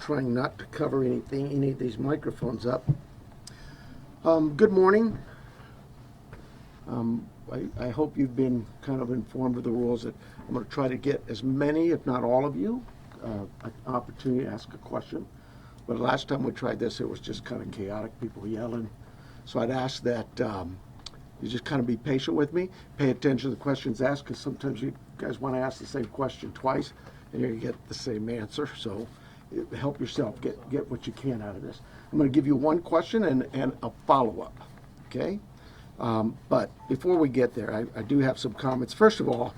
trying not to cover any of these microphones up. Good morning. I hope you've been kind of informed of the rules. That I'm going to try to get as many, if not all of you, an opportunity to ask a question. But last time we tried this, it was just kind of chaotic, people yelling. So I'd ask that you just kind of be patient with me, pay attention to the questions asked, because sometimes you guys want to ask the same question twice, and you're going to get the same answer. So help yourself get what you can out of this. I'm going to give you one question and a follow-up, okay? But before we get there, I do have some comments. First of all,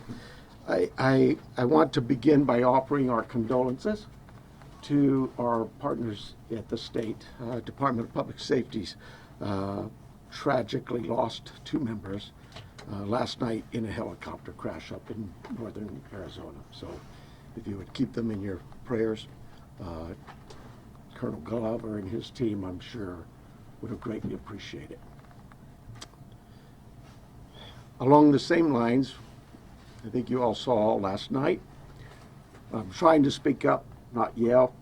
I want to begin by offering our condolences to our partners at the state Department of Public Safety's tragically lost 2 members last night in a helicopter crash up in northern Arizona. So if you would keep them in your prayers, Colonel Glover and his team, I'm sure, would have greatly appreciated it. Along the same lines, I think you all saw last night, I'm trying to speak up, not yell,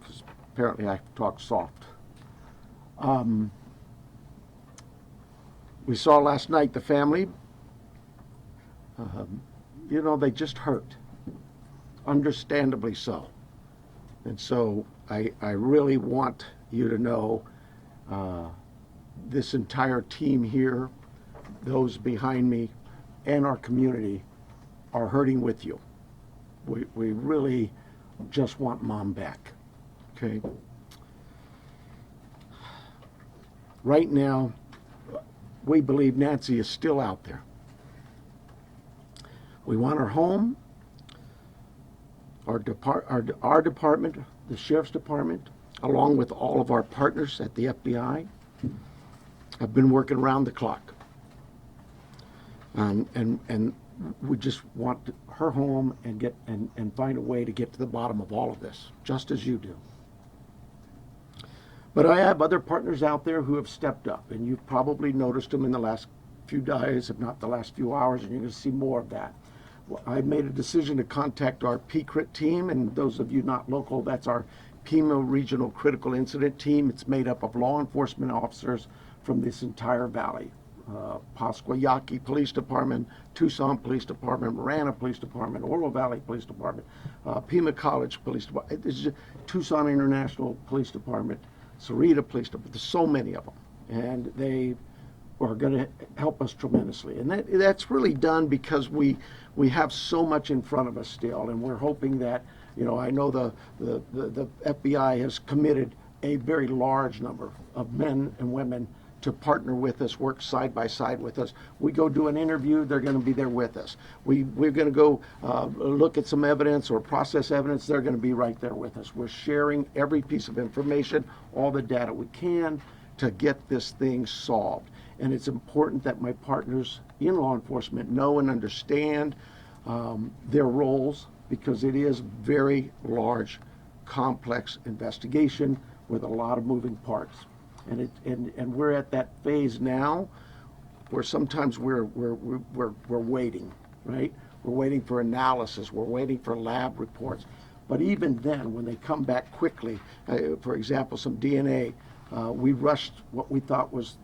because apparently I talk soft. We saw last night the family, they just hurt, understandably so. And so I really want you to know this entire team here, those behind me, and our community are hurting with you. We really just want Mom back, okay? Right now, we believe Nancy is still out there. We want her home. Our department, the Sheriff's Department, along with all of our partners at the FBI, have been working around the clock. And we just want her home and find a way to get to the bottom of all of this, just as you do. But I have other partners out there who have stepped up, and you've probably noticed them in the last few days, if not the last few hours, and you're going to see more of that. I made a decision to contact our PCRIT team, and those of you not local, that's our Pima Regional Critical Incident Team. It's made up of law enforcement officers from this entire valley. Pasquayaki Police Department, Tucson Police Department, Marana Police Department, Oro Valley Police Department, Pima College Police Department, Tucson International Police Department, Sarita Police Department. There's so many of them, and they are going to help us tremendously. And that's really done because we have so much in front of us still, and we're hoping that, I know the FBI has committed a very large number of men and women to partner with us, work side by side with us. We go do an interview, they're going to be there with us. We're going to go look at some evidence or process evidence, they're going to be right there with us. We're sharing every piece of information, all the data we can to get this thing solved. And it's important that my partners in law enforcement know and understand their roles, because it is very large, complex investigation with a lot of moving parts. And we're at that phase now where sometimes we're waiting, right? We're waiting for analysis, we're waiting for lab reports. But even then, when they come back quickly, for example, some DNA, we rushed what we thought was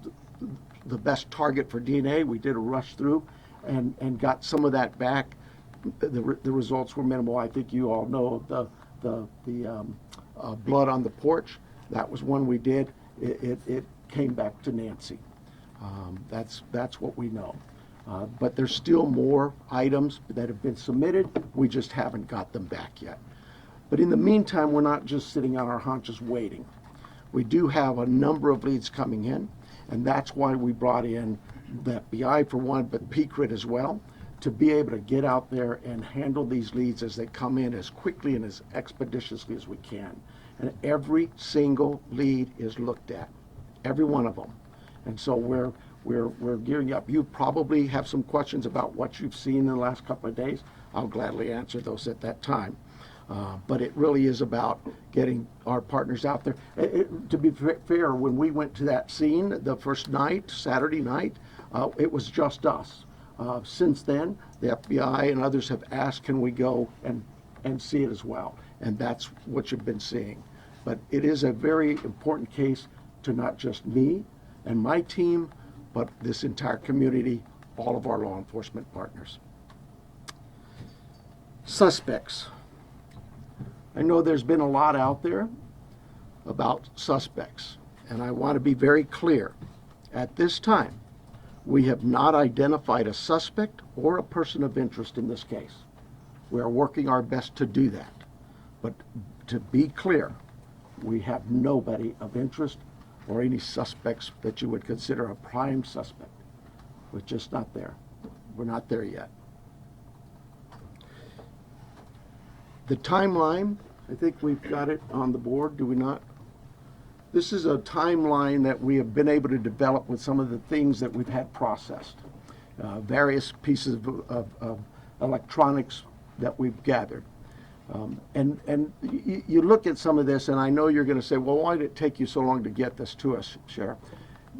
the best target for DNA. We did a rush through and got some of that back. The results were minimal. I think you all know the blood on the porch. That was one we did. It came back to Nancy. That's what we know. But there's still more items that have been submitted. We just haven't got them back yet. But in the meantime, we're not just sitting on our haunches waiting. We do have a number of leads coming in, and that's why we brought in the FBI for one, but PCRIT as well, to be able to get out there and handle these leads as they come in as quickly and as expeditiously as we can. And every single lead is looked at, every one of them. And so we're gearing up. You probably have some questions about what you've seen in the last couple of days. I'll gladly answer those at that time. But it really is about getting our partners out there. To be fair, when we went to that scene the first night, Saturday night, it was just us. Since then, the FBI and others have asked, can we go and see it as well? And that's what you've been seeing. But it is a very important case to not just me and my team, but this entire community, all of our law enforcement partners. Suspects. I know there's been a lot out there about suspects, and I want to be very clear. At this time, we have not identified a suspect or a person of interest in this case. We are working our best to do that. But to be clear, we have nobody of interest or any suspects that you would consider a prime suspect. We're just not there. We're not there yet. The timeline, I think we've got it on the board, do we not? This is a timeline that we have been able to develop with some of the things that we've had processed. Various pieces of electronics that we've gathered. And you look at some of this, and I know you're going to say, well, why did it take you so long to get this to us, Sheriff?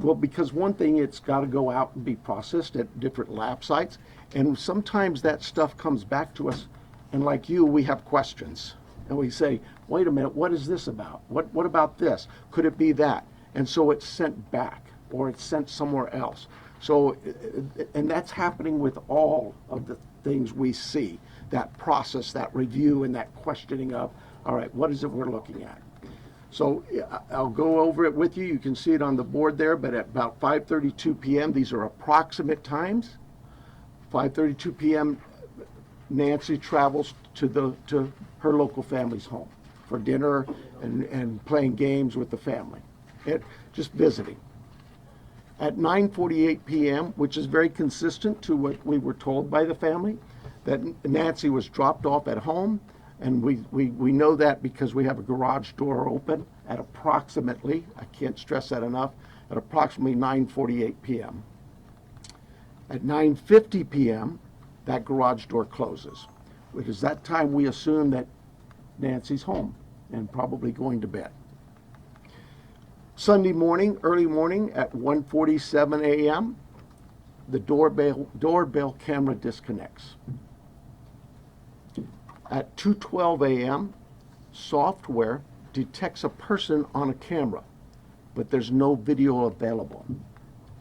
Well, because one thing, it's got to go out and be processed at different lab sites, and sometimes that stuff comes back to us, and like you, we have questions. And we say, wait a minute, what is this about? What about this? Could it be that? And so it's sent back, or it's sent somewhere else. So, and that's happening with all of the things we see, that process, that review, and that questioning of, all right, what is it we're looking at? So I'll go over it with you. You can see it on the board there, but at about 5:32 p.m., these are approximate times. 5:32 p.m., Nancy travels to her local family's home for dinner and playing games with the family, just visiting. At 9:48 p.m., which is very consistent to what we were told by the family, that Nancy was dropped off at home, and we know that because we have a garage door open at approximately, I can't stress that enough, at approximately 9:48 p.m. At 9:50 p.m., that garage door closes. It is that time we assume that Nancy's home and probably going to bed. Sunday morning, early morning at 1:47 a.m., the doorbell camera disconnects. At 2:12 a.m., software detects a person on a camera, but there's no video available.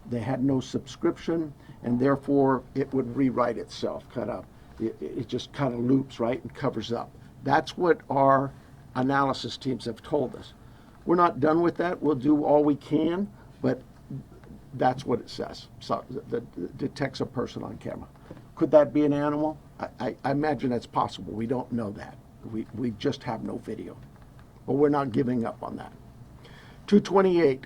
They had no subscription, and therefore it would rewrite itself. It just kind of loops, right, and covers up. That's what our analysis teams have told us. We're not done with that. We'll do all we can, but that's what it says. So that detects a person on camera. Could that be an animal? I imagine that's possible. We don't know that. We just have no video. But we're not giving up on that. 2:28,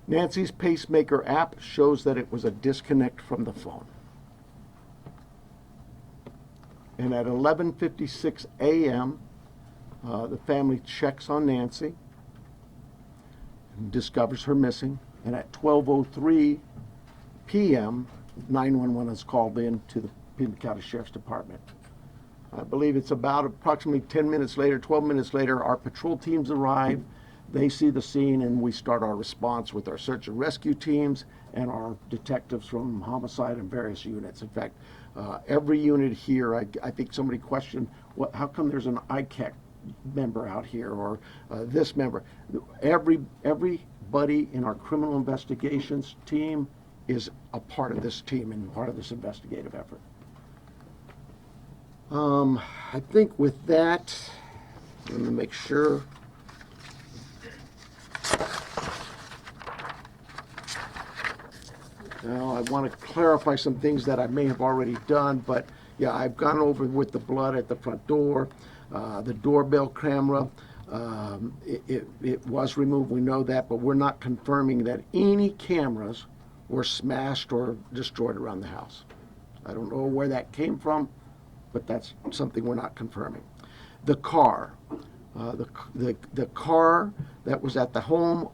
Nancy's pacemaker app shows that it was a disconnect from the phone. And at 11:56 a.m., the family checks on Nancy and discovers her missing. And at 12:03 p.m., 911 is called in to the Pima County Sheriff's Department. I believe it's about approximately 10 minutes later, 12 minutes later, our patrol teams arrive. They see the scene, and we start our response with our search and rescue teams and our detectives from homicide and various units. In fact, every unit here, I think somebody questioned, how come there's an ICAC member out here, or this member? Everybody in our criminal investigations team is a part of this team and part of this investigative effort. I think with that, let me make sure. Now, I want to clarify some things that I may have already done, but yeah, I've gone over with the blood at the front door, the doorbell camera. It was removed, we know that, but we're not confirming that any cameras were smashed or destroyed around the house. I don't know where that came from, but that's something we're not confirming. The car. The car that was at the home,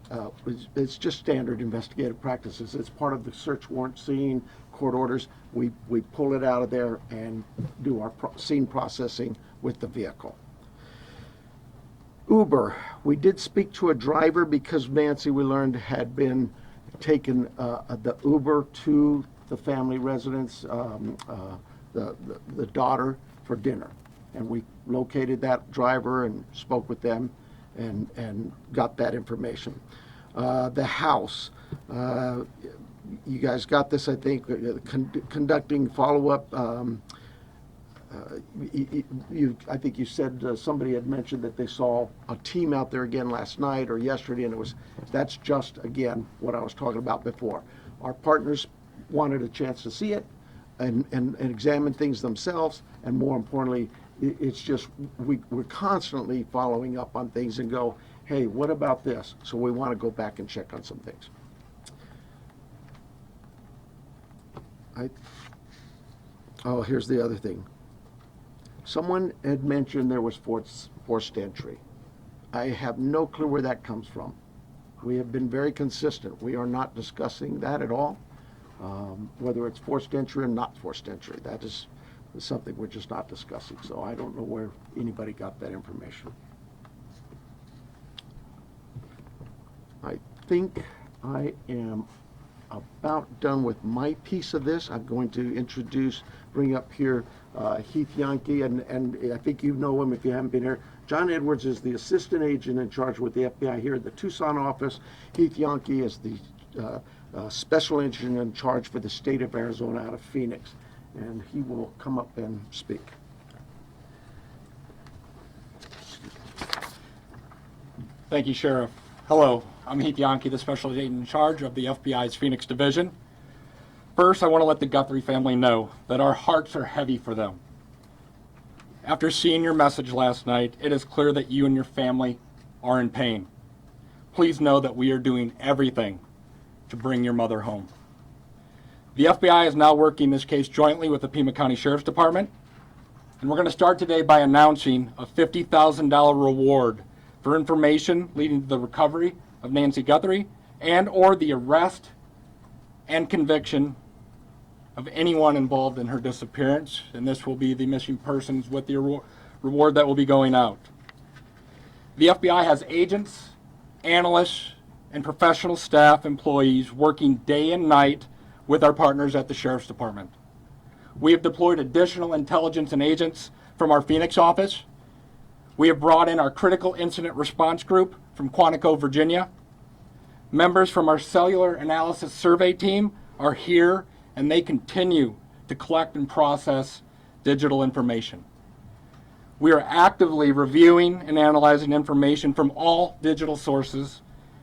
it's just standard investigative practices. It's part of the search warrant scene, court orders. We pull it out of there and do our scene processing with the vehicle. Uber. We did speak to a driver because Nancy, we learned, had been taken the Uber to the family residence, the daughter, for dinner. And we located that driver and spoke with them, and got that information. The house, you guys got this, I think, conducting follow-up. I think you said somebody had mentioned that they saw a team out there again last night or yesterday, and that's just, again, what I was talking about before. Our partners wanted a chance to see it and examine things themselves, and more importantly, it's just we're constantly following up on things and go, hey, what about this? So we want to go back and check on some things. Oh, here's the other thing. Someone had mentioned there was forced entry. I have no clue where that comes from. We have been very consistent. We are not discussing that at all, whether it's forced entry or not forced entry. That is something we're just not discussing. So I don't know where anybody got that information. I think I am about done with my piece of this. I'm going to bring up here Heath Yankee, and I think you know him if you haven't been here. John Edwards is the assistant agent in charge with the FBI here at the Tucson office. Heath Yankee is the special agent in charge for the state of Arizona out of Phoenix, and he will come up and speak. Thank you, Sheriff. Hello, I'm Heath Yankee, the special agent in charge of the FBI's Phoenix Division. First, I want to let the Guthrie family know that our hearts are heavy for them. After seeing your message last night, it is clear that you and your family are in pain. Please know that we are doing everything to bring your mother home. The FBI is now working this case jointly with the Pima County Sheriff's Department, and we're going to start today by announcing a $50,000 reward for information leading to the recovery of Nancy Guthrie and or the arrest and conviction of anyone involved in her disappearance, and this will be the missing persons with the reward that will be going out. The FBI has agents, analysts, and professional staff employees working day and night with our partners at the Sheriff's Department. We have deployed additional intelligence and agents from our Phoenix office. We have brought in our Critical Incident Response Group from Quantico, Virginia. Members from our Cellular Analysis Survey team are here, and they continue to collect and process digital information. We are actively reviewing and analyzing information from all digital sources,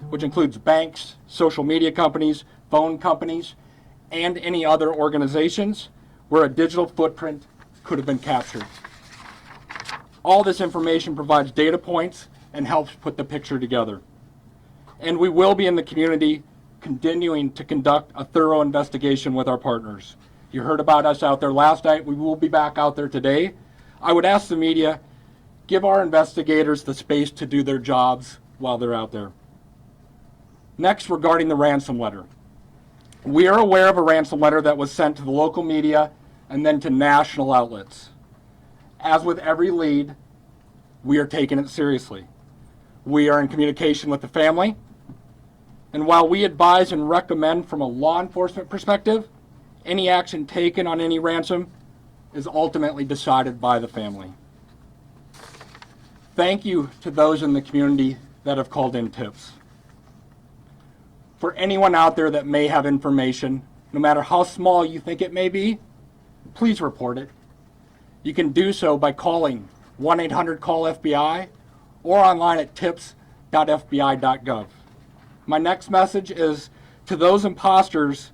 which includes banks, social media companies, phone companies, and any other organizations where a digital footprint could have been captured. All this information provides data points and helps put the picture together. And we will be in the community continuing to conduct a thorough investigation with our partners. You heard about us out there last night. We will be back out there today. I would ask the media, give our investigators the space to do their jobs while they're out there. Next, regarding the ransom letter. We are aware of a ransom letter that was sent to the local media and then to national outlets. As with every lead, we are taking it seriously. We are in communication with the family, and while we advise and recommend from a law enforcement perspective, any action taken on any ransom is ultimately decided by the family. Thank you to those in the community that have called in tips. For anyone out there that may have information, no matter how small you think it may be, please report it. You can do so by calling 1-800-CALL-FBI or online at tips.fbi.gov. My next message is to those imposters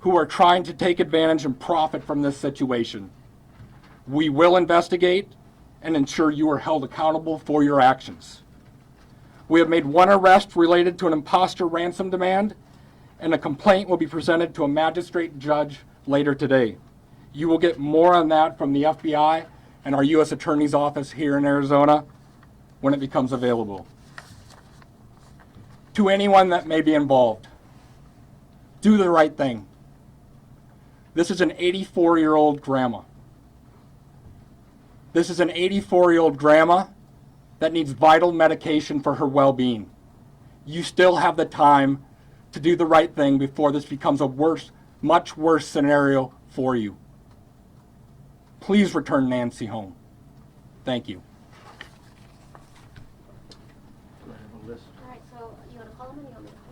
who are trying to take advantage and profit from this situation. We will investigate and ensure you are held accountable for your actions. We have made one arrest related to an imposter ransom demand, and a complaint will be presented to a magistrate judge later today. You will get more on that from the FBI and our U.S. Attorney's Office here in Arizona when it becomes available. To anyone that may be involved, do the right thing. This is an 84-year-old grandma. This is an 84-year-old grandma that needs vital medication for her well-being. You still have the time to do the right thing before this becomes a much worse scenario for you. Please return Nancy home. Thank you.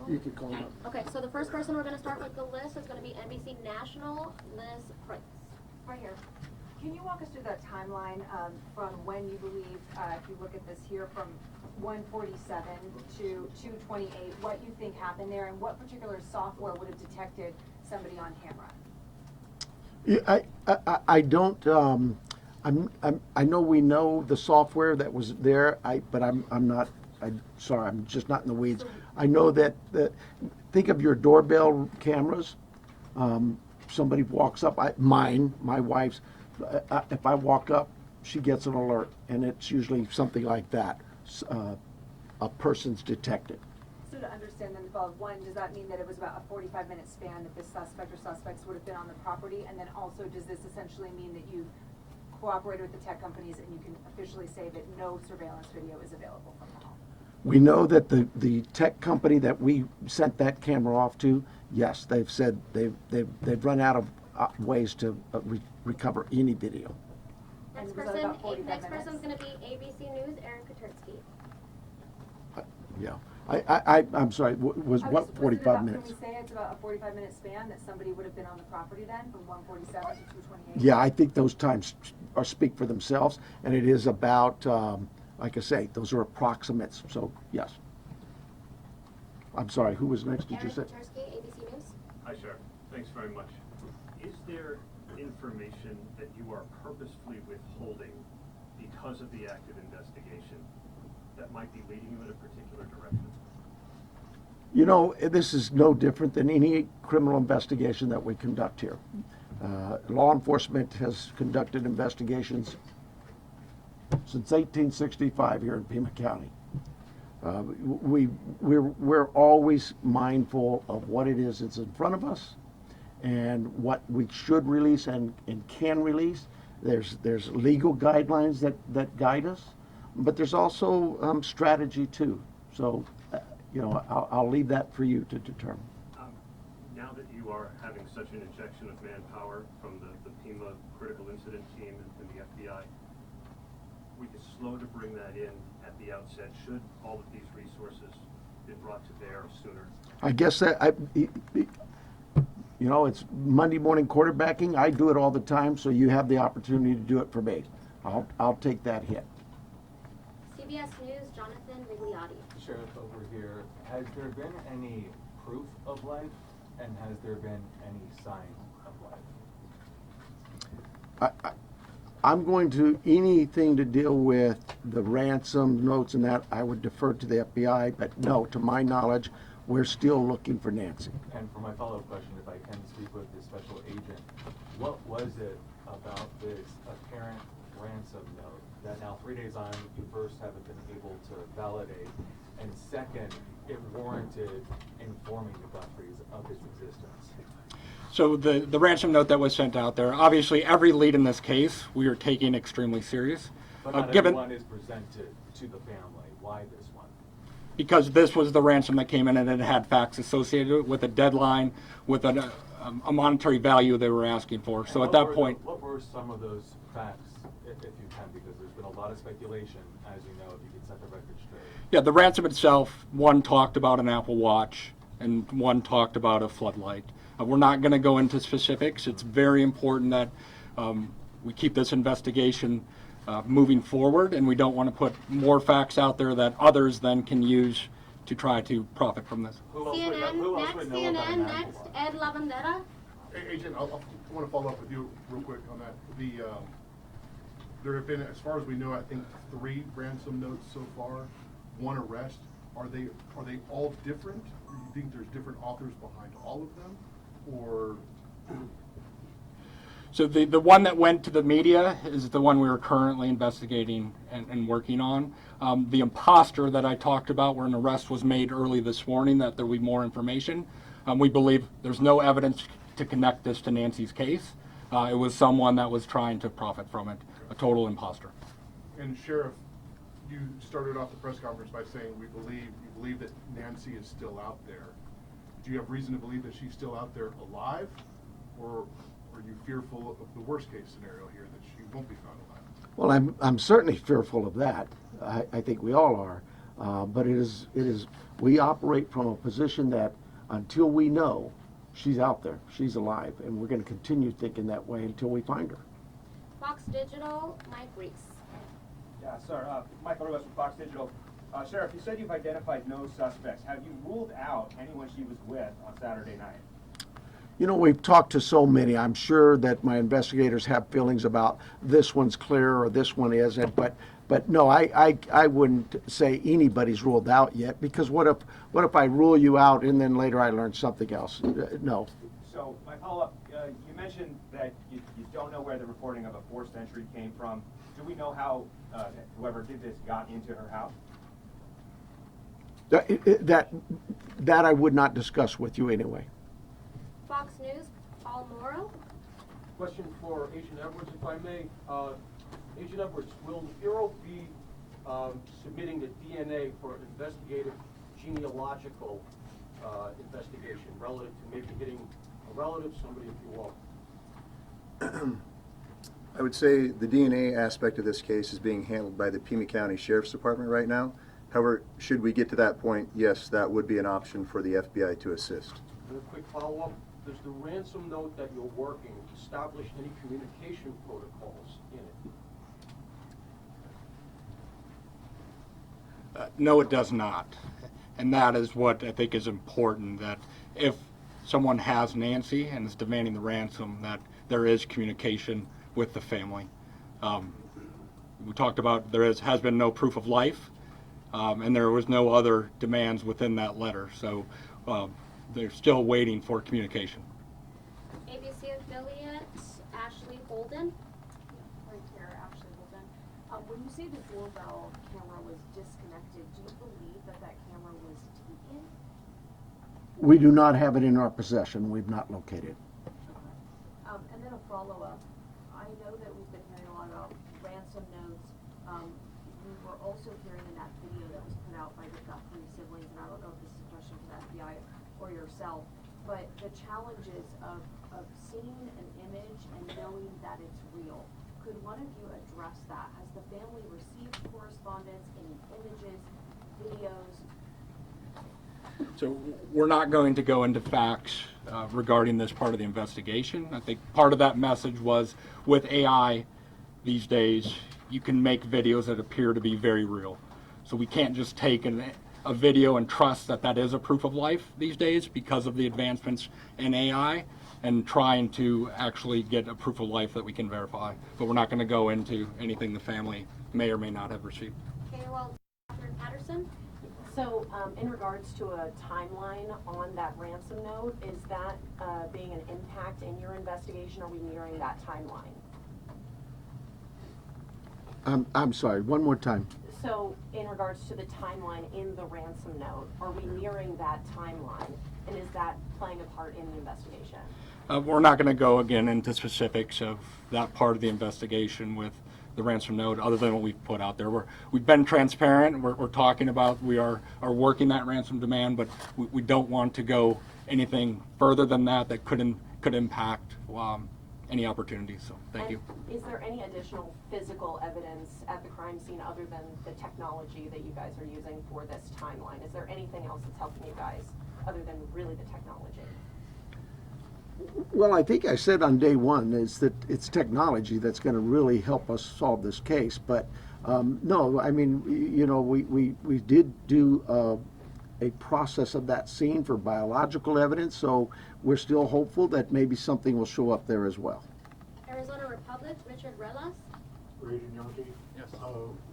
You could call them up. Okay, so the first person we're gonna start with the list is gonna be NBC National, Liz Price. Right here. Can you walk us through that timeline from when you believe, if you look at this here, from 147 to 228, what you think happened there, and what particular software would have detected somebody on camera? Yeah, I don't. I know we know the software that was there. But I'm not. Sorry, I'm just not in the weeds. I know that. Think of your doorbell cameras. Somebody walks up. My wife's. If I walk up, she gets an alert, and it's usually something like that. A person's detected. So to understand then, Bob, one, does that mean that it was about a 45-minute span that this suspect or suspects would have been on the property? And then also, does this essentially mean that you cooperated with the tech companies and you can officially say that no surveillance video is available from the home? We know that the tech company that we sent that camera off to, yes, they've said they've run out of ways to recover any video. Next And was that about 45 next minutes? person's gonna be ABC News, Aaron Katurski. Yeah, I'm sorry. Was what 45 minutes? Can we say it's about a 45-minute span that somebody would have been on the property then, from 147 to 228? Yeah, I think those times speak for themselves, and it is about, like I say, those are approximates. So yes. I'm sorry. Who was next? Did you Aaron say? Katurski, ABC News. Hi, Sheriff. Thanks very much. Is there information that you are purposefully withholding because of the active investigation that might be leading you in a particular direction? You know, this is no different than any criminal investigation that we conduct here. Law enforcement has conducted investigations since 1865 here in Pima County. We're always mindful of what it is that's in front of us and what we should release and can release. There's legal guidelines that guide us, but there's also strategy too. So, you know, I'll leave that for you to determine. Now that you are having such an injection of manpower from the Pima critical incident team and the FBI, we could slow to bring that in at the outset should all of these resources be brought to bear sooner. I guess that you know, it's Monday morning quarterbacking. I do it all the time, so you have the opportunity to do it for me. I'll take that hit. CBS News, Jonathan Vigliotti. Sheriff, over here, has there been any proof of life, and has there been any sign of life? I'm going to, anything to deal with the ransom notes and that, I would defer to the FBI, but no, to my knowledge, we're still looking for Nancy. And for my follow-up question, if I can speak with the special agent, what was it about this apparent ransom note that now 3 days on, you first haven't been able to validate, and second, it warranted informing the Guthries of its existence? So the ransom note that was sent out there, obviously every lead in this case we are taking extremely serious. But not Given everyone is presented to the family. Why this one? because this was the ransom that came in and it had facts associated with a deadline, with a monetary value they were asking for. So at that point, What were some of those facts, if you can, because there's been a lot of speculation, as you know, if you could set the record straight. yeah, the ransom itself, one talked about an Apple Watch and one talked about a floodlight. We're not going to go into specifics. It's very important that we keep this investigation moving forward, and we don't want to put more facts out there that others then can use to try to profit from this. Who else would CNN, know next, about an CNN, Apple next, Watch? Ed Lavandera. Agent, I want to follow up with you real quick on that. There have been, as far as we know, I think 3 ransom notes so far, 1 arrest. Are they all different? Do you think there's different authors behind all of them, or? So the one that went to the media is the one we are currently investigating and working on. The imposter that I talked about, where an arrest was made early this morning, that there will be more information. We believe there's no evidence to connect this to Nancy's case. It was someone that was trying to profit from it, a total imposter. And Sheriff, you started off the press conference by saying you believe that Nancy is still out there. Do you have reason to believe that she's still out there alive, or are you fearful of the worst case scenario here, that she won't be found alive? Well, I'm certainly fearful of that. I think we all are. But we operate from a position that until we know she's out there, she's alive, and we're going to continue thinking that way until we find her. Fox Digital, Mike Reese. Yeah, sir. Michael Rivas from Fox Digital. Sheriff, you said you've identified no suspects. Have you ruled out anyone she was with on Saturday night? You know, we've talked to so many. I'm sure that my investigators have feelings about this one's clear or this one isn't. But no, I wouldn't say anybody's ruled out yet, because what if I rule you out and then later I learn something else? No. So my follow-up, you mentioned that you don't know where the reporting of a forced entry came from. Do we know how whoever did this got into her house? That I would not discuss with you anyway. Fox News, Paul Morrow. Question for Agent Edwards, if I may. Agent Edwards, will the Bureau be submitting the DNA for investigative genealogical investigation relative to maybe hitting a relative, somebody if you will? I would say the DNA aspect of this case is being handled by the Pima County Sheriff's Department right now. However, should we get to that point, yes, that would be an option for the FBI to assist. And a quick follow-up, does the ransom note that you're working establish any communication protocols in it? No, it does not. And that is what I think is important, that if someone has Nancy and is demanding the ransom, that there is communication with the family. We talked about has been no proof of life, and there was no other demands within that letter. So they're still waiting for communication. ABC affiliate, Ashley Holden. Right here, Ashley Holden. When you say the doorbell camera was disconnected, do you believe that that camera was taken? We do not have it in our possession. We've not located. And then a follow-up. I know that we've been hearing a lot about ransom notes. We were also hearing in that video that was put out by the Guthrie siblings, and I don't know if this is a question for the FBI or yourself, but the challenges of seeing an image and knowing that it's real. Could one of you address that? Has the family received correspondence, any images, videos? So we're not going to go into facts regarding this part of the investigation. I think part of that message was, with AI these days, you can make videos that appear to be very real. So we can't just take a video and trust that that is a proof of life these days because of the advancements in AI, and trying to actually get a proof of life that we can verify. But we're not going to go into anything the family may or may not have received. KOL, Catherine Patterson. So in regards to a timeline on that ransom note, is that being an impact in your investigation? Are we nearing that timeline? I'm sorry, one more time. So in regards to the timeline in the ransom note, are we nearing that timeline? And is that playing a part in the investigation? We're not going to go again into specifics of that part of the investigation with the ransom note, other than what we've put out there. We've been transparent. We're talking about we are working that ransom demand, but we don't want to go anything further than that could impact any opportunities. So thank you. Is there any additional physical evidence at the crime scene other than the technology that you guys are using for this timeline? Is there anything else that's helping you guys other than really the technology? Well, I think I said on day one is that it's technology that's going to really help us solve this case. But no, I mean, you know, we did do a process of that scene for biological evidence, so we're still hopeful that maybe something will show up there as well. Arizona Republic, Richard Relas. Agent Yankee? Yes.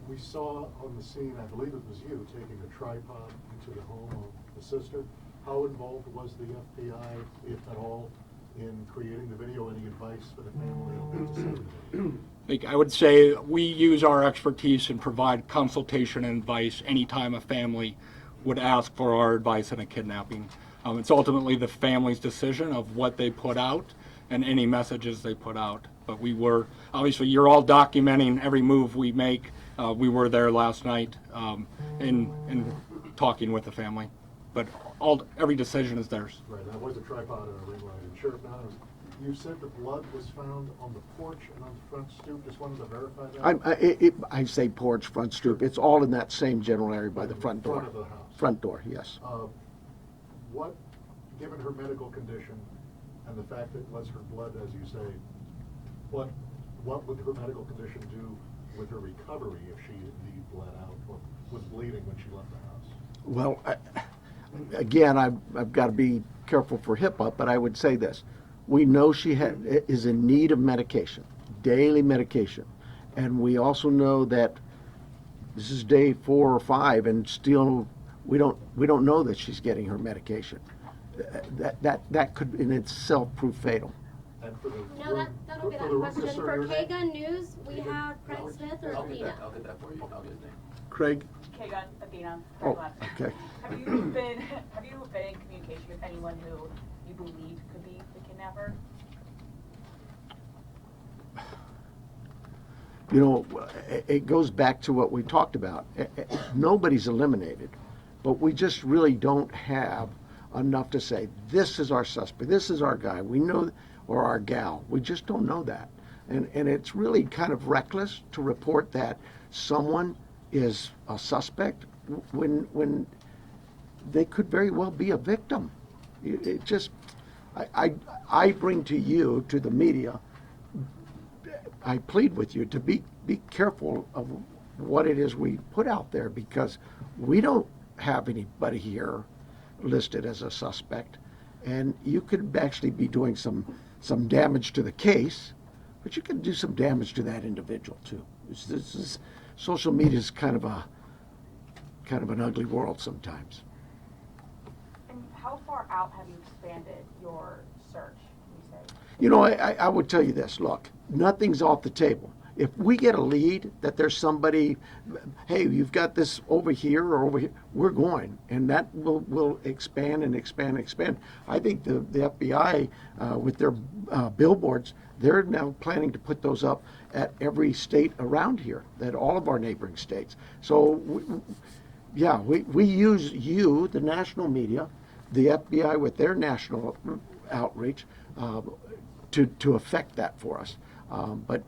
We saw on the scene, I believe it was you, taking a tripod into the home of the sister. How involved was the FBI, if at all, in creating the video? Any advice for the family? I would say we use our expertise and provide consultation and advice anytime a family would ask for our advice in a kidnapping. It's ultimately the family's decision of what they put out and any messages they put out. But we were, obviously, you're all documenting every move we make. We were there last night in talking with the family. But every decision is theirs. Right, that was a tripod and a ring light. And Sheriff Nanos, You said the blood was found on the porch and on the front stoop. Just wanted to verify that. I say porch, front stoop. It's all in that same general area by the front door. Front of the house. Front door, yes. What, given her medical condition and the fact that it was her blood, as you say, what would her medical condition do with her recovery if she indeed bled out or was bleeding when she left the house? Well, again, I've got to be careful for HIPAA, but I would say this. We know she is in need of medication, daily medication. And we also know that this is day 4 or 5 and still we don't know that she's getting her medication. That could in itself prove fatal. And for the, No, that'll be that question. For KGUN News, we have Craig Smith or Athena. I'll get that for you. I'll get his name. Craig? KGUN, Athena. Oh, okay. Have you been in communication with anyone who you believe could be the kidnapper? You know, it goes back to what we talked about. Nobody's eliminated, but we just really don't have enough to say, this is our suspect, this is our guy, we know, or our gal. We just don't know that. And it's really kind of reckless to report that someone is a suspect when they could very well be a victim. It just, I bring to you, to the media, I plead with you to be careful of what it is we put out there, because we don't have anybody here listed as a suspect, and you could actually be doing some damage to the case, but you can do some damage to that individual too. Social media is kind of an ugly world sometimes. And how far out have you expanded your search, you say? You know, I would tell you this, look, nothing's off the table. If we get a lead that there's somebody, hey, you've got this over here or over here, we're going, and that will expand and expand and expand. I think the FBI, with their billboards, they're now planning to put those up at every state around here, at all of our neighboring states. So, we use you, the national media, the FBI with their national outreach, to affect that for us. But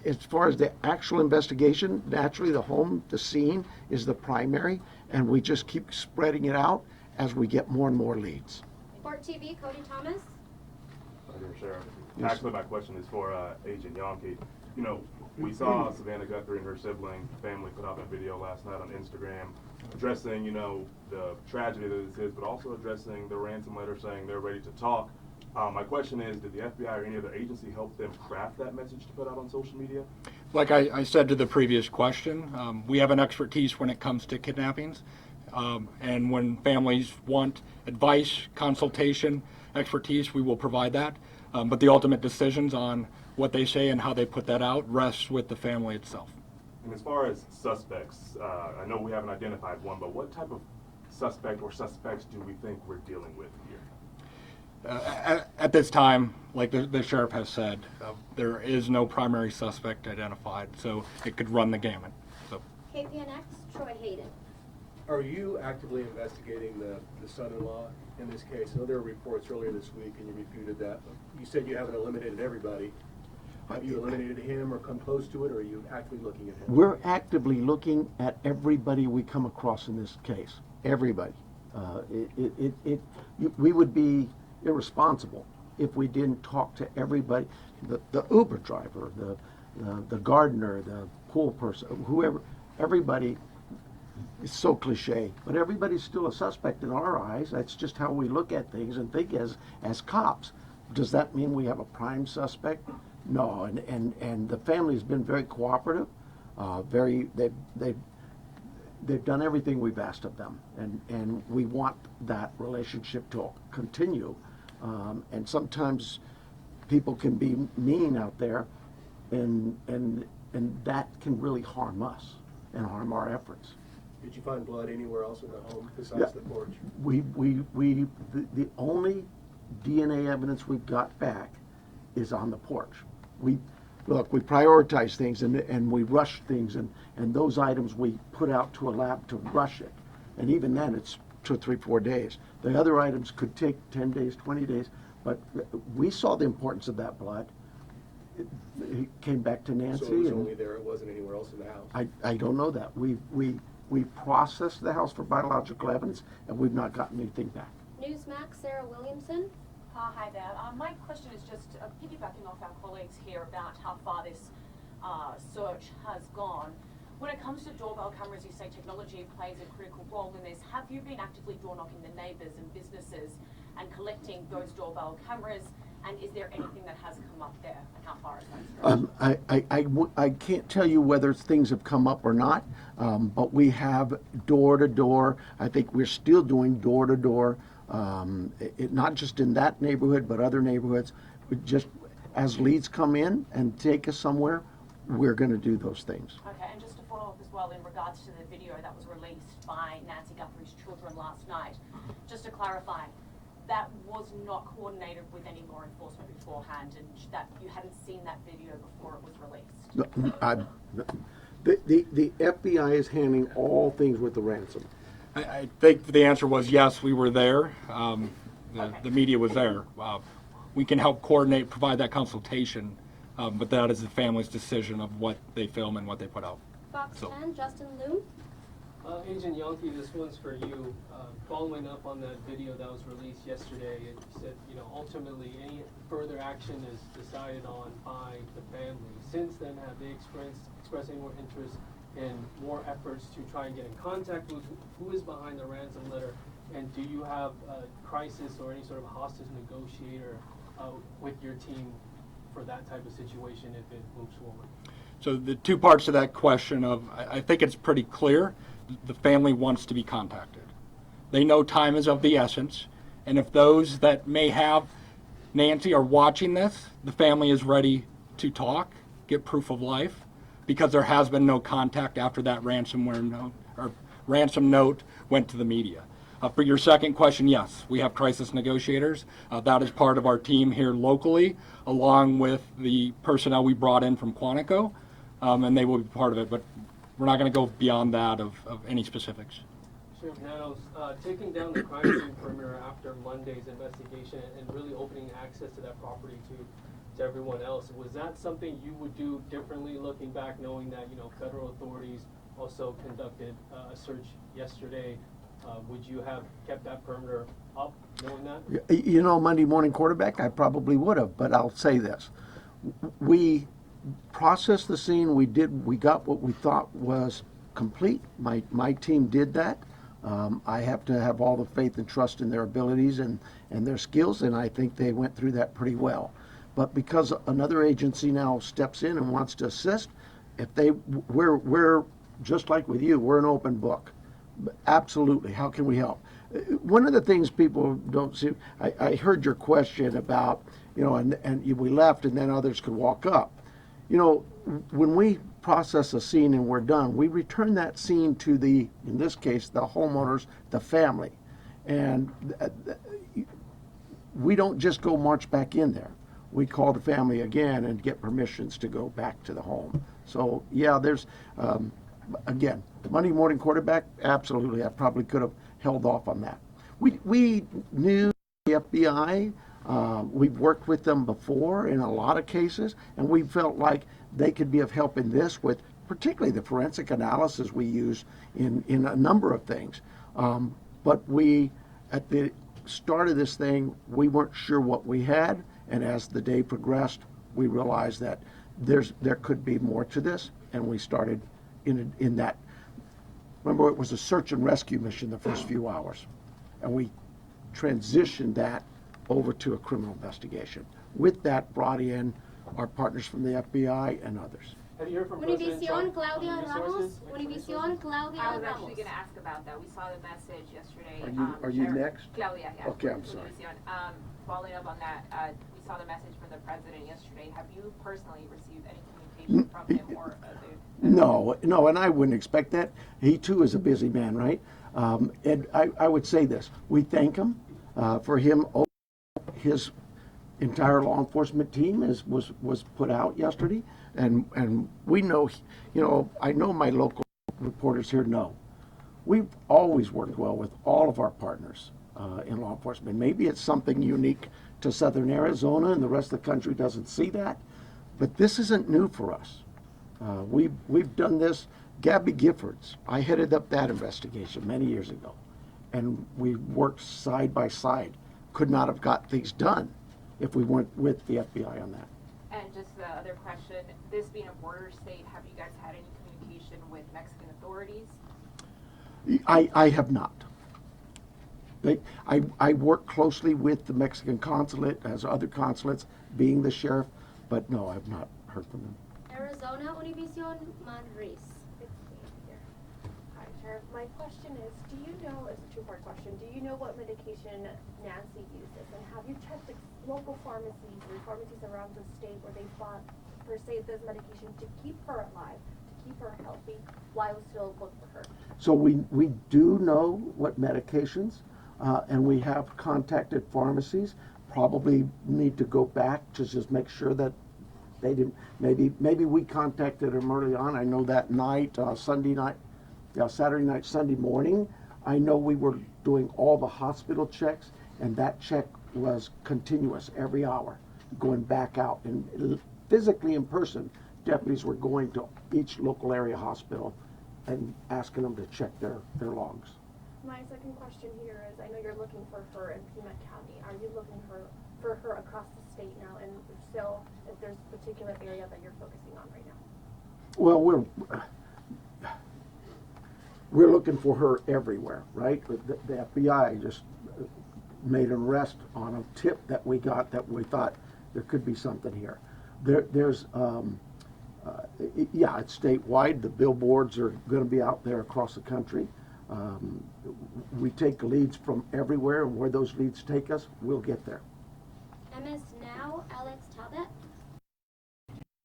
as far as the actual investigation, naturally the scene is the primary, and we just keep spreading it out as we get more and more leads. Fort TV, Cody Thomas. Dear Sheriff, Yes. actually my question is for Agent Yonke. You know, we saw Savannah Guthrie and her sibling family put out that video last night on Instagram addressing, you know, the tragedy that this is, but also addressing the ransom letter saying they're ready to talk. My question is, did the FBI or any other agency help them craft that message to put out on social media? Like I said to the previous question, we have an expertise when it comes to kidnappings. And when families want advice, consultation, expertise, we will provide that. But the ultimate decisions on what they say and how they put that out rests with the family itself. And as far as suspects, I know we haven't identified one, but what type of suspect or suspects do we think we're dealing with here? At this time, like the sheriff has said, there is no primary suspect identified, so it could run the gamut. So. KPNX, Troy Hayden. Are you actively investigating the son-in-law in this case? I know there were reports earlier this week and you refuted that. You said you haven't eliminated everybody. Have you eliminated him or come close to it, or are you actively looking at him? We're actively looking at everybody we come across in this case. Everybody. We would be irresponsible if we didn't talk to everybody. The Uber driver, the gardener, the pool person, whoever, everybody. It's so cliche, but everybody's still a suspect in our eyes. That's just how we look at things and think as cops. Does that mean we have a prime suspect? No, and the family's been very cooperative. They've done everything we've asked of them, and we want that relationship to continue. And sometimes people can be mean out there, and that can really harm us and harm our efforts. Did you find blood anywhere else in the home besides the porch? The only DNA evidence we've got back is on the porch. We prioritize things and we rush things, and those items we put out to a lab to rush it. And even then it's 2, 3, 4 days. The other items could take 10 days, 20 days, But we saw the importance of that blood. It came back to Nancy. So it was and only there, it wasn't anywhere else in the house? I don't know that. We processed the house for biological evidence, and we've not gotten anything back. Newsmax, Sarah Williamson. Hi there. My question is just piggybacking off our colleagues here about how far this search has gone. When it comes to doorbell cameras, you say technology plays a critical role in this. Have you been actively door knocking the neighbours and businesses and collecting those doorbell cameras? And is there anything that has come up there, and how far is that? I can't tell you whether things have come up or not, but we have door to door. I think we're still doing door to door, not just in that neighborhood, but other neighborhoods. Just as leads come in and take us somewhere, we're going to do those things. Okay, and just to follow up as well in regards to the video that was released by Nancy Guthrie's children last night, just to clarify, that was not coordinated with any law enforcement beforehand, and that you hadn't seen that video before it was released? The FBI is handling all things with the ransom. I think the answer was yes, we were there. The media was there. We can help coordinate, provide that consultation, but that is the family's decision of what they film and what they put out. Fox 10, Justin Loom. Agent Yankee, this one's for you. Following up on that video that was released yesterday, it said, ultimately any further action is decided on by the family. Since then, have they expressed any more interest in more efforts to try and get in contact with who is behind the ransom letter? And do you have a crisis or any sort of hostage negotiator with your team for that type of situation if it moves forward? So the two parts to that question I think it's pretty clear. The family wants to be contacted. They know time is of the essence, and if those that may have Nancy are watching this, the family is ready to talk, get proof of life, because there has been no contact after that ransom note went to the media. For your second question, yes, we have crisis negotiators. That is part of our team here locally, along with the personnel we brought in from Quantico, and they will be part of it, but we're not going to go beyond that of any specifics. Sheriff Nanos, taking down the crime scene perimeter after Monday's investigation and really opening access to that property to everyone else, was that something you would do differently looking back, knowing that federal authorities also conducted a search yesterday? Would you have kept that perimeter up, knowing that? Monday morning quarterback, I probably would have, but I'll say this. We processed the scene. We got what we thought was complete. My team did that. I have to have all the faith and trust in their abilities and their skills, and I think they went through that pretty well. But because another agency now steps in and wants to assist, we're just like with you, we're an open book. Absolutely. How can we help? One of the things people don't see, I heard your question about, and we left and then others could walk up. When we process a scene and we're done, we return that scene to in this case, the homeowners, the family. And we don't just go march back in there. We call the family again and get permissions to go back to the home. So yeah, there's, again, the Monday morning quarterback, absolutely, I probably could have held off on that. We knew the FBI, we've worked with them before in a lot of cases, and we felt like they could be of help in this with particularly the forensic analysis we use in a number of things. But at the start of this thing, we weren't sure what we had, and as the day progressed, we realized that there could be more to this, and we started in that. Remember, it was a search and rescue mission the first few hours, and we transitioned that over to a criminal investigation. With that, brought in our partners from the FBI and others. Have you heard from President Univision, Trump Claudia on Ramos. resources? Univision, Claudia I was Ramos. actually going to ask about that. We saw the message yesterday. Are you next? Claudia, yeah. Okay, I'm sorry. Univision. Following up on that, we saw the message from the president yesterday. Have you personally received any communication from him or other? No, and I wouldn't expect that. He too is a busy man, right? And I would say this: we thank him for his entire law enforcement team was put out yesterday, and we know, I know my local reporters here know we've always worked well with all of our partners, in law enforcement. Maybe it's something unique to Southern Arizona and the rest of the country doesn't see that, but this isn't new for us. We've done this. Gabby Giffords, I headed up that investigation many years ago, and we worked side by side. Could not have got things done if we weren't with the FBI on that. And just the other question, this being a border state, have you guys had any communication with Mexican authorities? I have not. I work closely with the Mexican consulate, as other consulates, being the sheriff, but no, I've not heard from them. Arizona Univision Manris. Hi, Sheriff. My question is, do you know, it's a two-part question, do you know what medication Nancy uses? And have you checked the local pharmacies and pharmacies around the state where they bought, per se, this medication to keep her alive, to keep her healthy, while still look for her? So we do know what medications, and we have contacted pharmacies. Probably need to go back to just make sure that they didn't, maybe we contacted them early on. I know that night, Saturday night, Sunday morning, I know we were doing all the hospital checks, and that check was continuous every hour, going back out. And physically in person, deputies were going to each local area hospital and asking them to check their logs. My second question here is, I know you're looking for her in Pima County. Are you looking for her across the state now? And if so, if there's a particular area that you're focusing on right now? Well, we're looking for her everywhere, right? The FBI just made an arrest on a tip that we got that we thought there could be something here. There's it's statewide. The billboards are going to be out there across the country. We take leads from everywhere, and where those leads take us, we'll get there. MS Now, Alex Talbot.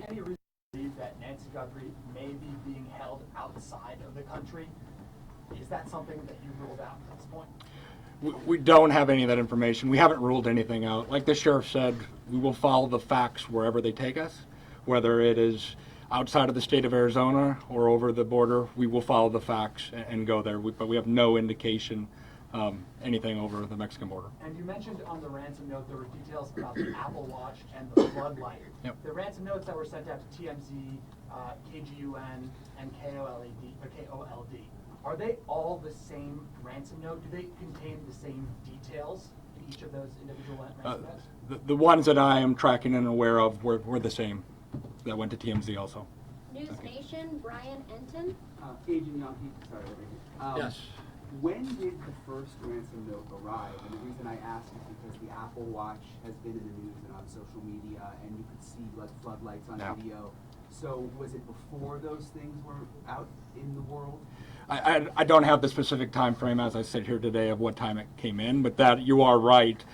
Any reason to believe that Nancy Guthrie may be being held outside of the country? Is that something that you ruled out at this point? We don't have any of that information. We haven't ruled anything out. Like the sheriff said, we will follow the facts wherever they take us, whether it is outside of the state of Arizona or over the border. We will follow the facts and go there, but we have no indication anything over the Mexican border. And you mentioned on the ransom note there were details about the Apple Watch and the floodlight. Yep. The ransom notes that were sent out to TMZ, KGUN, and KOLD, are they all the same ransom note? Do they contain the same details in each of those individual ransom notes? The ones that I am tracking and aware of were the same that went to TMZ also. News Nation, Brian Enton. Agent Yankee, sorry. Yes. When did the first ransom note arrive? And the reason I ask is because the Apple Watch has been in the news and on social media, and you could see like floodlights on video. So was it before those things were out in the world? I don't have the specific time frame as I sit here today of what time it came in, but that you are right.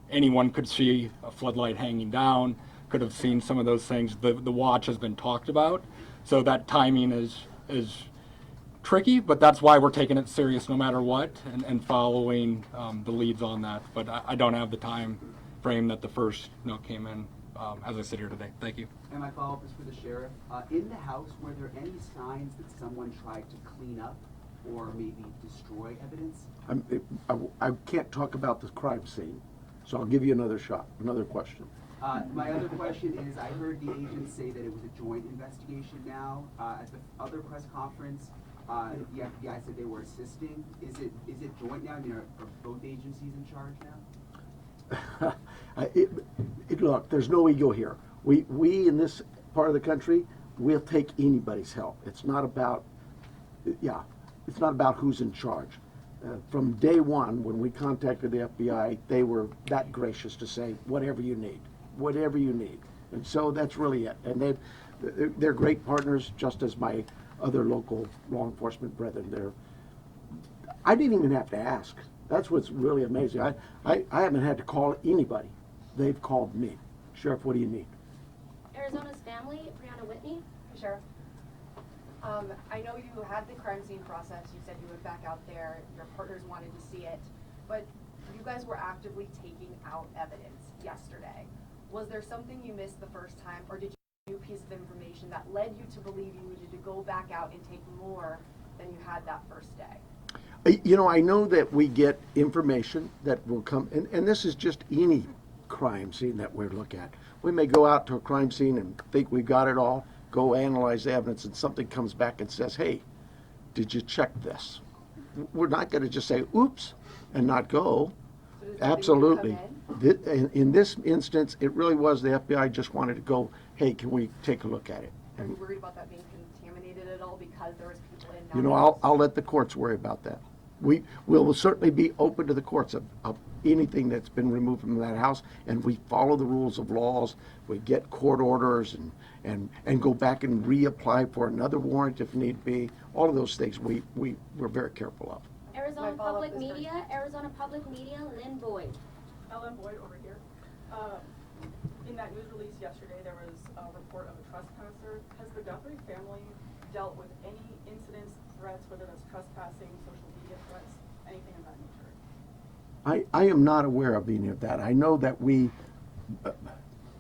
Anyone could see a floodlight hanging down, could have seen some of those things. The watch has been talked about, so that timing is tricky, but that's why we're taking it serious no matter what and following the leads on that. But I don't have the time frame that the first note came in as I sit here today. Thank you. And my follow-up is for the sheriff. In the house, were there any signs that someone tried to clean up or maybe destroy evidence? I can't talk about the crime scene, so I'll give you another shot, another question. My other question is, I heard the agents say that it was a joint investigation now. At the other press conference, the FBI said they were assisting. Is it joint now? I mean, are both agencies in charge now? Look, there's no ego here. We in this part of the country, we'll take anybody's help. It's not about, it's not about who's in charge. From day one, when we contacted the FBI, they were that gracious to say, whatever you need. And so that's really it. And they're great partners, just as my other local law enforcement brethren. I didn't even have to ask. That's what's really amazing. I haven't had to call anybody. They've called me. Sheriff, what do you need? Arizona's Family, Brianna Whitney. Sheriff, I know you had the crime scene process. You said you went back out there. Your partners wanted to see it, but you guys were actively taking out evidence yesterday. Was there something you missed the first time, or did you get a new piece of information that led you to believe you needed to go back out and take more than you had that first day? You know, I know that we get information that will come, and this is just any crime scene that we look at. We may go out to a crime scene and think we got it all, go analyze the evidence, and something comes back and says, hey, did you check this? We're not going to just say, oops, and not go. Absolutely. In this instance, it really was the FBI just wanted to go, hey, can we take a look at it? Are you worried about that being contaminated at all because there was people in? You know, I'll let the courts worry about that. We will certainly be open to the courts of anything that's been removed from that house, and we follow the rules of laws. We get court orders and go back and reapply for another warrant if need be. All of those things we're very careful of. Arizona Public Media, Lynn Boyd. Ellen Boyd over here. In that news release yesterday, there was a report of a trespasser. Has the Guthrie family dealt with any incidents, threats, whether that's trespassing, social media threats, anything of that nature? I am not aware of any of that. I know that we,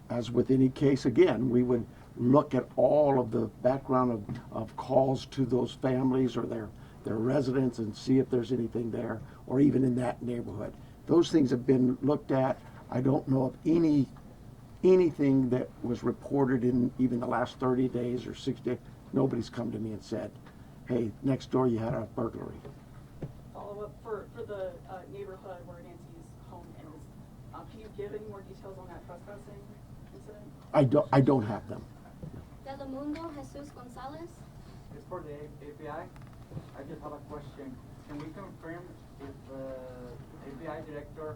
as with any case, again, we would look at all of the background of calls to those families or their residents and see if there's anything there, or even in that neighborhood. Those things have been looked at. I don't know of anything that was reported in even the last 30 days or 60 days. Nobody's come to me and said, hey, next door you had a burglary. Follow up for the neighborhood where Nancy's home is. Can you give any more details on that trespassing incident? I don't have them. Telemundo, Jesus Gonzalez. It's for the FBI. I just have a question. Can we confirm if the FBI director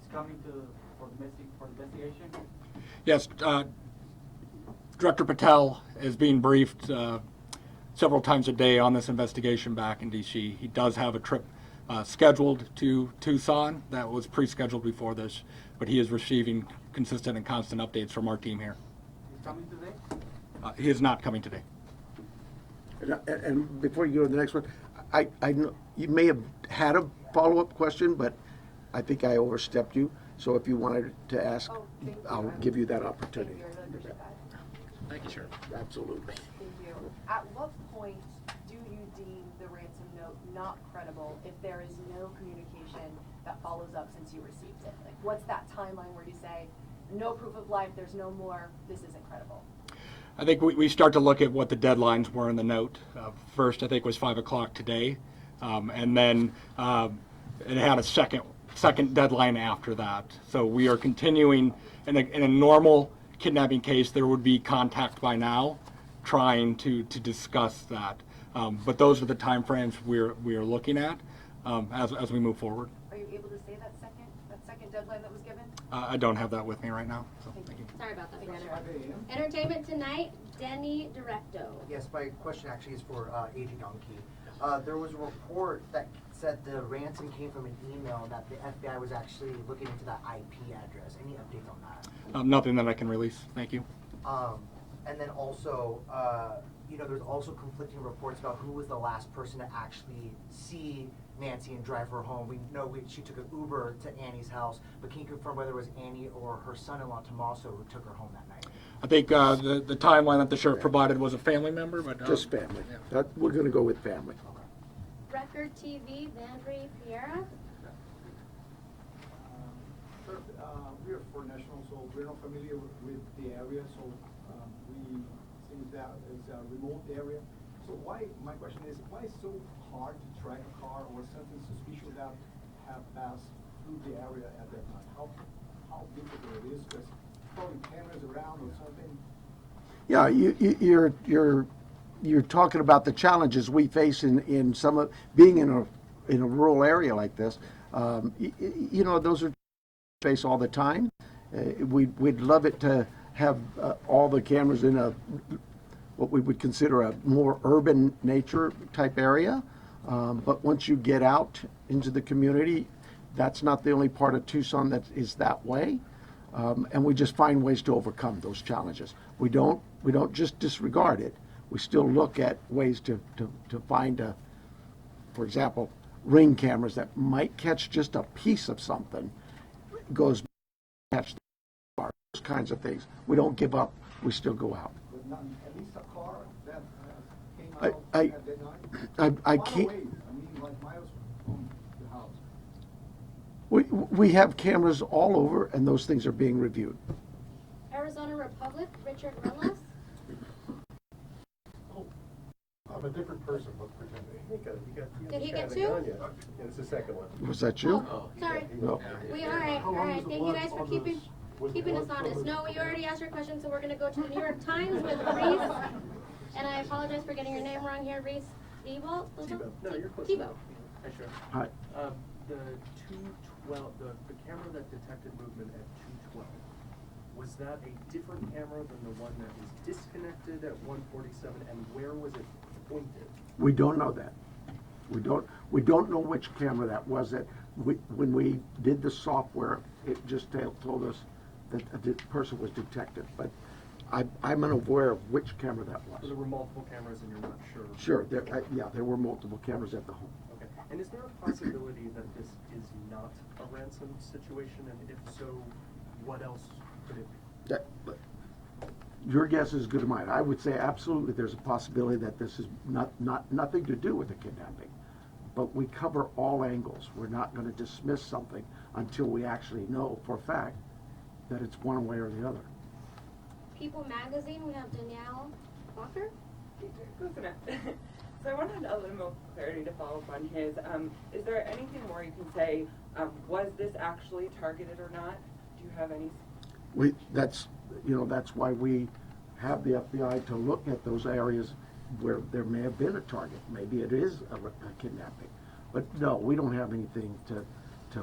is coming for the investigation? Yes, Director Patel is being briefed several times a day on this investigation back in D.C. He does have a trip scheduled to Tucson that was pre-scheduled before this, but he is receiving consistent and constant updates from our team here. He's coming today? He is not coming today. And before you go to the next one, I know you may have had a follow-up question, but I think I overstepped you. So if you wanted to ask, I'll give you that opportunity. Thank you, I really appreciate that. Thank you, Sheriff. Absolutely. Thank you. At what point do you deem the ransom note not credible if there is no communication that follows up since you received it? Like, what's that timeline where you say, no proof of life, there's no more, this isn't credible? I think we start to look at what the deadlines were in the note. First, I think was 5 o'clock today, and then it had a second deadline after that. So we are continuing in a normal kidnapping case. There would be contact by now, trying to discuss that. But those are the time frames we are looking at as we move forward. Are you able to say that second deadline that was given? I don't have that with me right now. So thank you. Sorry about that, Brandon. Entertainment Tonight, Denny Directo. Yes, my question actually is for Agent Yonke. There was a report that said the ransom came from an email and that the FBI was actually looking into that IP address. Any updates on that? Nothing that I can release. Thank you. And then also, there's also conflicting reports about who was the last person to actually see Nancy and drive her home. We know she took an Uber to Annie's house, but can you confirm whether it was Annie or her son-in-law Tommaso who took her home that night? I think the timeline that the sheriff provided was a family member, but just family. We're going to go with family. Record TV, Vandry Piera. Sir, we are for national, so we're not familiar with the area, so we think that it's a remote area. So my question is, why is it so hard to track a car or something suspicious that have passed through the area at that time? How difficult it is, because probably cameras around or something. Yeah, you're talking about the challenges we face in some of being in a rural area like this. Those are face all the time. We'd love it to have all the cameras in what we would consider a more urban nature type area. But once you get out into the community, that's not the only part of Tucson that is that way. And we just find ways to overcome those challenges. We don't just disregard it. We still look at ways to find for example, ring cameras that might catch just a piece of something, goes catch the car, those kinds of things. We don't give up. We still go out. But not at least a car that came out at that night? I can't. Away. I mean, like miles. We have cameras all over, and those things are being reviewed. Arizona Republic, Richard Relis. I'm a different person, but pretending. Did he get two? Yeah, it's the second one. Was that you? Sorry. No. We all right. All right. Thank you guys for keeping us honest. No, you already asked your question, so we're gonna go to the New York Times with Reese. And I apologize for getting your name wrong here, Reese. Tebow? No, you're close. Tebow. Hi, Sheriff. Hi. The 212, the camera that detected movement at 212, was that a different camera than the one that was disconnected at 147, and where was it pointed? We don't know that. We don't know which camera that was. When we did the software, it just told us that a person was detected. But I'm unaware of which camera that So was. there were multiple cameras and you're not sure? Sure, there were multiple cameras at the home. Okay. And is there a possibility that this is not a ransom situation, and if so, what else could it be? Your guess is as good as mine. I would say absolutely there's a possibility that this is nothing to do with a kidnapping. But we cover all angles. We're not going to dismiss something until we actually know for a fact that it's one way or the other. People Magazine, we have Danielle Walker. So I wanted a little more clarity to follow up on his. Is there anything more you can say? Was this actually targeted or not? Do you have any? That's why we have the FBI to look at those areas where there may have been a target. Maybe it is a kidnapping. But no, we don't have anything to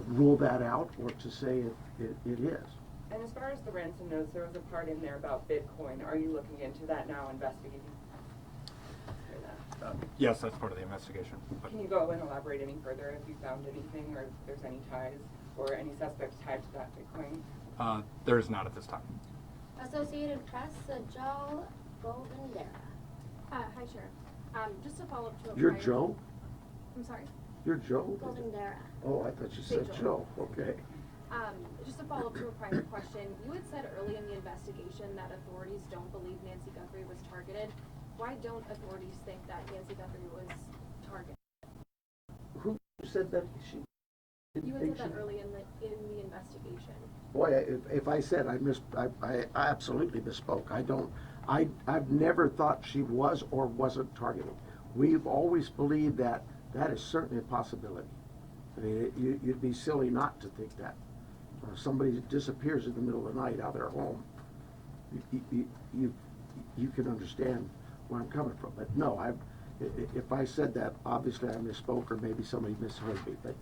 rule that out or to say it is. And as far as the ransom notes, there was a part in there about Bitcoin. Are you looking into that now, investigating? Yes, that's part of the investigation. But Can you go and elaborate any further if you found anything, or if there's any ties, or any suspects tied to that Bitcoin? there is not at this time. Associated Press, Joe Goldendera. Hi, Sheriff. Just to follow up to a You're prior- Joe? I'm sorry? You're Joe? Goldendera. Oh, I thought you said Joe. Okay. Just to follow up to a prior question, you had said early in the investigation that authorities don't believe Nancy Guthrie was targeted. Why don't authorities think that Nancy Guthrie was targeted? Who said that she? You had said that early in the investigation. Boy, if I said I absolutely misspoke. I've never thought she was or wasn't targeted. We've always believed that is certainly a possibility. I mean, you'd be silly not to think that. Somebody disappears in the middle of the night out of their home. You can understand where I'm coming from. But no, if I said that, obviously I misspoke, or maybe somebody misheard me. But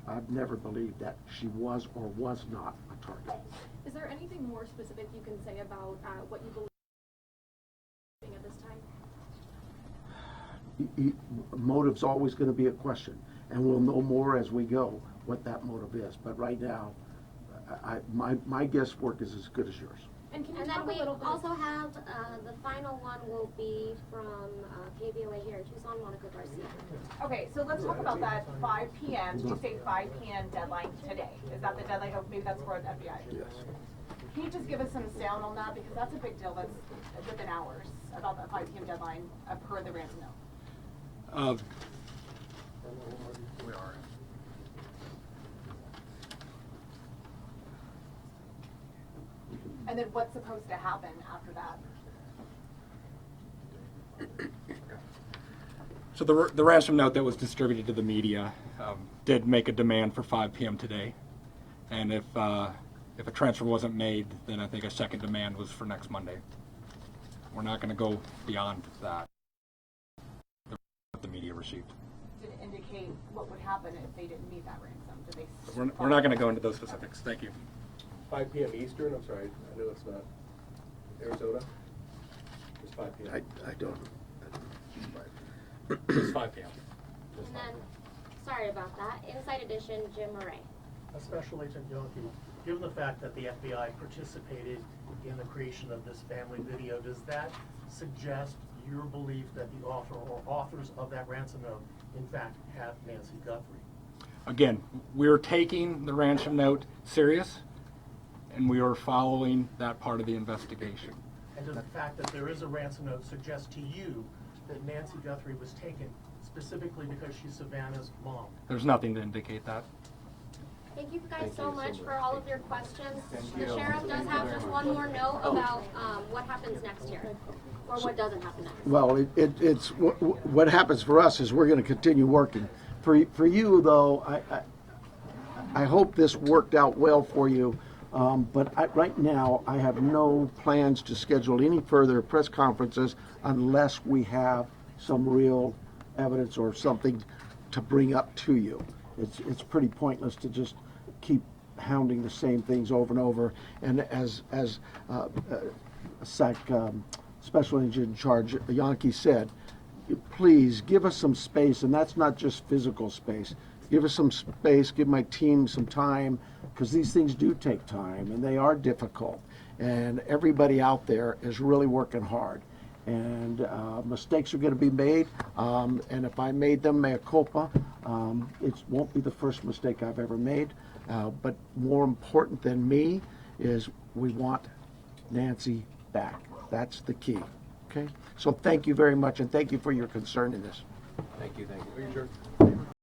I've never believed that she was or was not a target. Is there anything more specific you can say about what you believe at this time? Motive's always going to be a question, and we'll know more as we go what that motive is. But right now, my guesswork is as good as yours. And then we also have, the final one will be from KVOA here in Tucson, Monica Garcia. Okay, so let's talk about that 5 p.m. Did you say 5 p.m. deadline today? Is that the deadline? Oh, maybe that's for the FBI. Yes. Can you just give us some sound on that? Because that's a big deal. That's within hours about that 5 p.m. deadline per the ransom note. We are. And then what's supposed to happen after that? So the ransom note that was distributed to the media did make a demand for 5 p.m. today, and if a transfer wasn't made, then I think a second demand was for next Monday. We're not going to go beyond that. What the media received. Did it indicate what would happen if they didn't meet that ransom? Did they? We're not going to go into those specifics. Thank you. 5 p.m. Eastern, I'm sorry, I know it's not Arizona. It's 5 p.m. I don't. It's 5 p.m. And then, sorry about that, Inside Edition, Jim Murray. Special Agent Yonke, given the fact that the FBI participated in the creation of this family video, does that suggest your belief that the author or authors of that ransom note, in fact, have Nancy Guthrie? Again, we're taking the ransom note serious, and we are following that part of the investigation. And does the fact that there is a ransom note suggest to you that Nancy Guthrie was taken specifically because she's Savannah's mom? There's nothing to indicate that. Thank you guys Thank so you much so for much. all of your questions. Thank The you. sheriff does have just one more note about what happens next year, or what doesn't happen next. Well, it's what happens for us is we're going to continue working. For you though, I hope this worked out well for you. But right now, I have no plans to schedule any further press conferences unless we have some real evidence or something to bring up to you. It's pretty pointless to just keep hounding the same things over and over. And as Special Agent in Charge Yankee said, please give us some space, and that's not just physical space. Give us some space, give my team some time, because these things do take time and they are difficult. And everybody out there is really working hard. And mistakes are going to be made. And if I made them, mea culpa, it won't be the first mistake I've ever made. But more important than me is we want Nancy back. That's the key. Okay? So thank you very much, and thank you for your concern in this. Thank you, thank you.